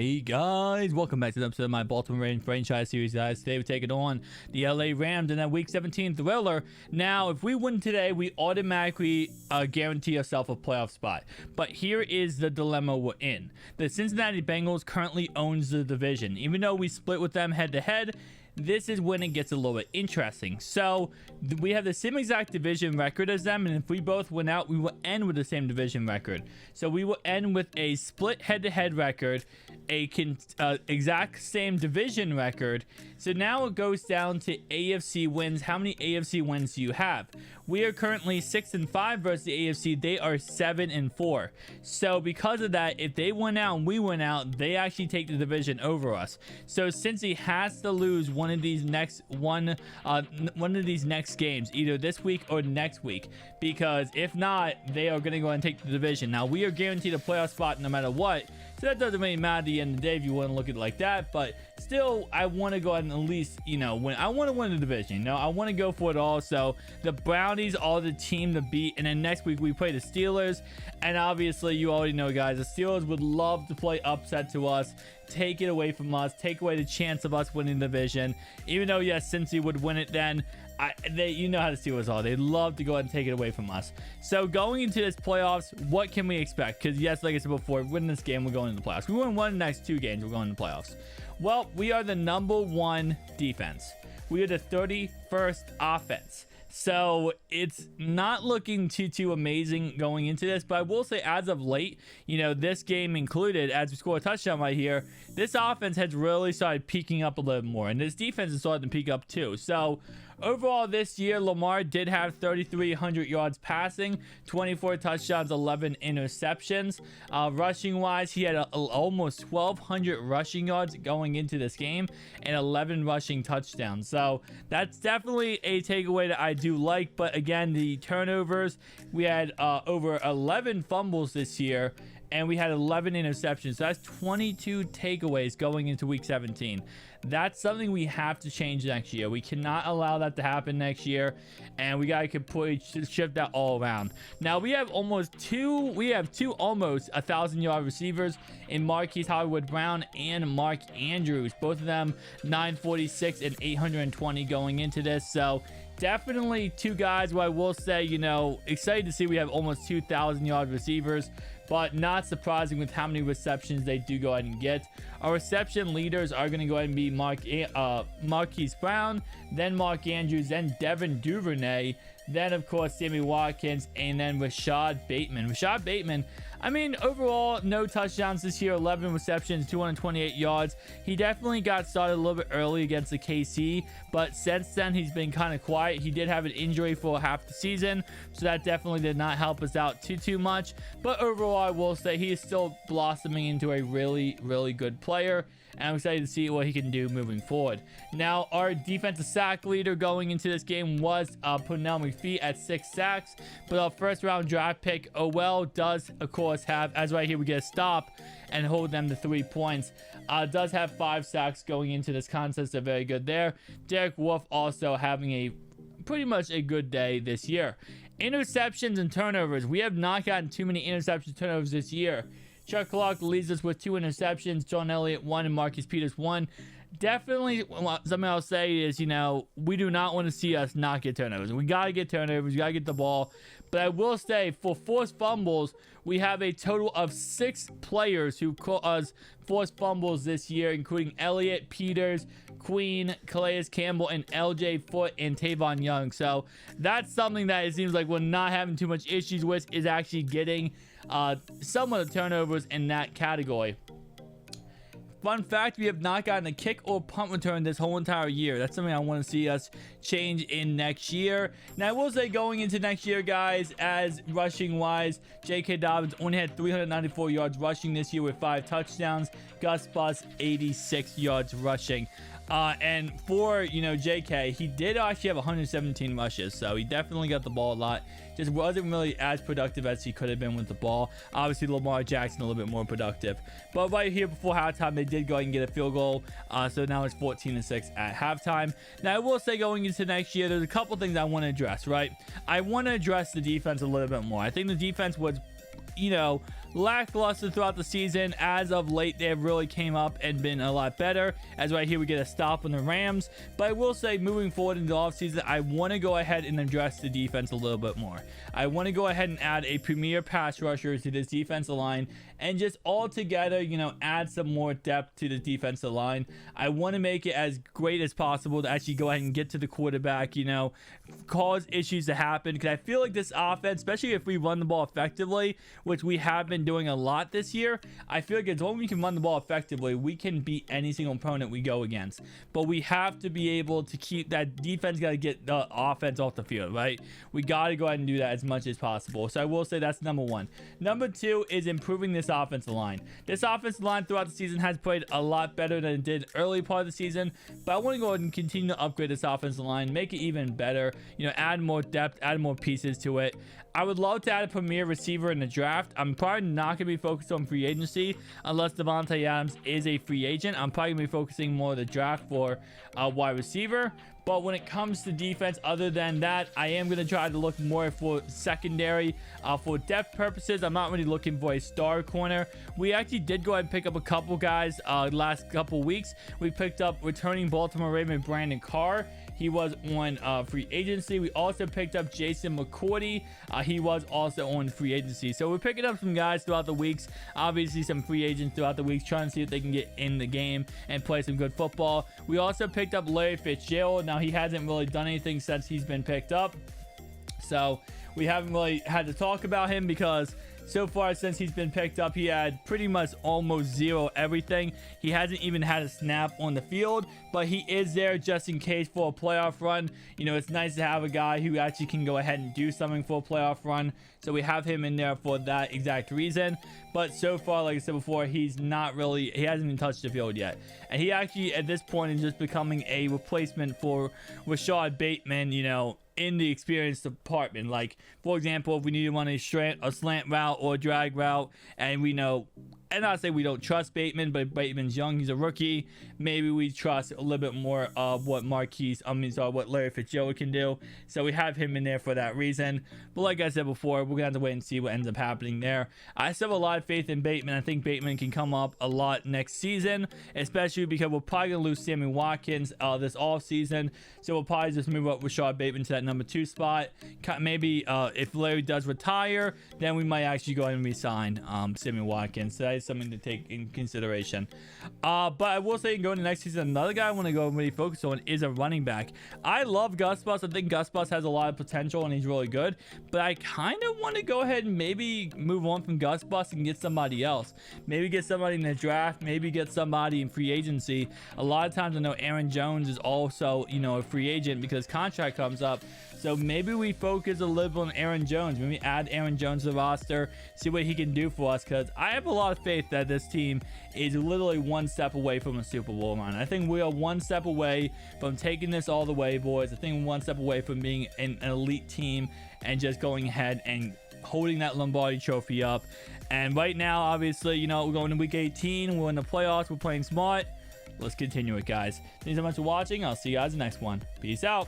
Hey guys, welcome back to the episode of my Baltimore Ravens franchise series, guys. Today we're taking on the LA Rams in that Week 17 thriller. Now, if we win today, we automatically guarantee ourselves a playoff spot. But here is the dilemma we're in. The Cincinnati Bengals currently owns the division. Even though we split with them head-to-head, this is when it gets a little bit interesting. So we have the same exact division record as them, and if we both win out, we will end with the same division record. So we will end with a split head-to-head record, a exact same division record. So now it goes down to AFC wins. How many AFC wins do you have? We are currently 6-5 versus the AFC. They are 7-4. So because of that, if they win out and we win out, they actually take the division over us. So since he has to lose one of these next games, either this week or next week, because if not, they are going to go and take the division. Now we are guaranteed a playoff spot no matter what, so that doesn't really matter at the end of the day if you want to look at it like that. But still, I want to go ahead and at least, win. I want to win the division. I want to go for it all. So the Brownies are the team to beat, and then next week we play the Steelers. And obviously, you already know, guys, the Steelers would love to play upset to us, take it away from us, take away the chance of us winning the division. Even though, yes, Cincy would win it then, you know how the Steelers are. They love to go ahead and take it away from us. So going into this playoffs, what can we expect? Because yes, like I said before, winning this game, we're going into the playoffs. We win one of the next two games, we're going into the playoffs. Well, we are the #1 defense. We are the 31st offense. So it's not looking too amazing going into this, but I will say as of late, this game included, as we score a touchdown right here, this offense has really started peaking up a little more, and this defense is starting to peak up too. So overall this year, Lamar did have 3,300 yards passing, 24 touchdowns, 11 interceptions. Rushing wise, he had almost 1,200 rushing yards going into this game and 11 rushing touchdowns. So that's definitely a takeaway that I do like. But again, the turnovers, we had over 11 fumbles this year, and we had 11 interceptions. So that's 22 takeaways going into week 17. That's something we have to change next year. We cannot allow that to happen next year, and we got to completely shift that all around. Now we have two almost 1,000-yard receivers in Marquise Hollywood Brown and Mark Andrews, both of them 946 and 820 going into this. So definitely two guys where I will say, excited to see we have almost 2,000-yard receivers, but not surprising with how many receptions they do go ahead and get. Our reception leaders are going to go ahead and be Marquise Brown, then Mark Andrews, then Devin Duvernay, then of course Sammy Watkins, and then Rashad Bateman. Rashad Bateman, overall, no touchdowns this year, 11 receptions, 228 yards. He definitely got started a little bit early against the KC, but since then he's been kind of quiet. He did have an injury for half the season, so that definitely did not help us out too much. But overall, I will say he is still blossoming into a really good player, and I'm excited to see what he can do moving forward. Now, our defensive sack leader going into this game was Pernell McPhee at 6 sacks, but our first round draft pick, Owell, does of course have, as right here we get a stop and hold them to 3 points, does have 5 sacks going into this contest. They're very good there. Derek Wolfe also having a pretty much a good day this year. Interceptions and turnovers, we have not gotten too many interceptions turnovers this year. Chuck Clark leads us with 2 interceptions, John Elliott 1, and Marcus Peters 1. Definitely something I'll say is, we do not want to see us not get turnovers. We got to get turnovers. We got to get the ball. But I will say, for forced fumbles, we have a total of 6 players who caused forced fumbles this year, including Elliott, Peters, Queen, Calais Campbell, and LJ Foote, and Tavon Young. So that's something that it seems like we're not having too much issues with, is actually getting some of the turnovers in that category. Fun fact, we have not gotten a kick or punt return this whole entire year. That's something I want to see us change in next year. Now, I will say going into next year, guys, as rushing wise, J.K. Dobbins only had 394 yards rushing this year with 5 touchdowns. Gus Bus, 86 yards rushing. And for, JK, he did actually have 117 rushes, so he definitely got the ball a lot. Just wasn't really as productive as he could have been with the ball. Obviously, Lamar Jackson a little bit more productive. But right here before halftime, they did go ahead and get a field goal. So now it's 14-6 at halftime. Now, I will say going into next year, there's a couple things I want to address, right? I want to address the defense a little bit more. I think the defense was lackluster throughout the season. As of late, they have really came up and been a lot better. As right here, we get a stop on the Rams. But I will say, moving forward in the offseason, I want to go ahead and address the defense a little bit more. I want to go ahead and add a premier pass rusher to this defensive line and just all together, add some more depth to the defensive line. I want to make it as great as possible to actually go ahead and get to the quarterback, cause issues to happen. Because I feel like this offense, especially if we run the ball effectively, which we have been doing a lot this year, I feel like as long as we can run the ball effectively, we can beat any single opponent we go against. But we have to be able to keep that defense, got to get the offense off the field, right? We got to go ahead and do that as much as possible. So I will say that's number one. Number two is improving this offensive line. This offensive line throughout the season has played a lot better than it did early part of the season, but I want to go ahead and continue to upgrade this offensive line, make it even better, add more depth, add more pieces to it. I would love to add a premier receiver in the draft. I'm probably not going to be focused on free agency unless Devontae Adams is a free agent. I'm probably going to be focusing more on the draft for a wide receiver. But when it comes to defense, other than that, I am going to try to look more for secondary. For depth purposes, I'm not really looking for a star corner. We actually did go ahead and pick up a couple guys last couple weeks. We picked up returning Baltimore Raven Brandon Carr. He was on free agency. We also picked up Jason McCourty. He was also on free agency. So we're picking up some guys throughout the weeks. Obviously, some free agents throughout the weeks, trying to see if they can get in the game and play some good football. We also picked up Larry Fitzgerald. Now, he hasn't really done anything since he's been picked up. So we haven't really had to talk about him because so far since he's been picked up, he had pretty much almost zero everything. He hasn't even had a snap on the field, but he is there just in case for a playoff run. It's nice to have a guy who actually can go ahead and do something for a playoff run. So we have him in there for that exact reason. But so far, like I said before, he hasn't even touched the field yet. And he actually, at this point, is just becoming a replacement for Rashad Bateman, in the experience department. Like, for example, if we need to run a slant route or a drag route, and we know, and not say we don't trust Bateman, but Bateman's young, he's a rookie, maybe we trust a little bit more of what what Larry Fitzgerald can do. So we have him in there for that reason. But like I said before, we're gonna have to wait and see what ends up happening there. I still have a lot of faith in Bateman. I think Bateman can come up a lot next season, especially because we're probably gonna lose Sammy Watkins this off season. So we'll probably just move up Rashad Bateman to that number 2 spot. Maybe if Larry does retire, then we might actually go ahead and resign Sammy Watkins. So that is something to take in consideration. But I will say, going to next season, another guy I want to go really focus on is a running back. I love Gus Bus. I think Gus Bus has a lot of potential and he's really good, but I kind of want to go ahead and maybe move on from Gus Bus and get somebody else. Maybe get somebody in the draft, maybe get somebody in free agency. A lot of times I know Aaron Jones is also, a free agent because contract comes up. So maybe we focus a little on Aaron Jones. Maybe add Aaron Jones to the roster, see what he can do for us, because I have a lot of faith that this team is literally one step away from a Super Bowl run. I think we are one step away from taking this all the way, boys. I think one step away from being an elite team and just going ahead and holding that Lombardi trophy up. And right now, obviously, we're going to week 18. We're in the playoffs. We're playing smart. Let's continue it, guys. Thanks so much for watching. I'll see you guys in the next one. Peace out.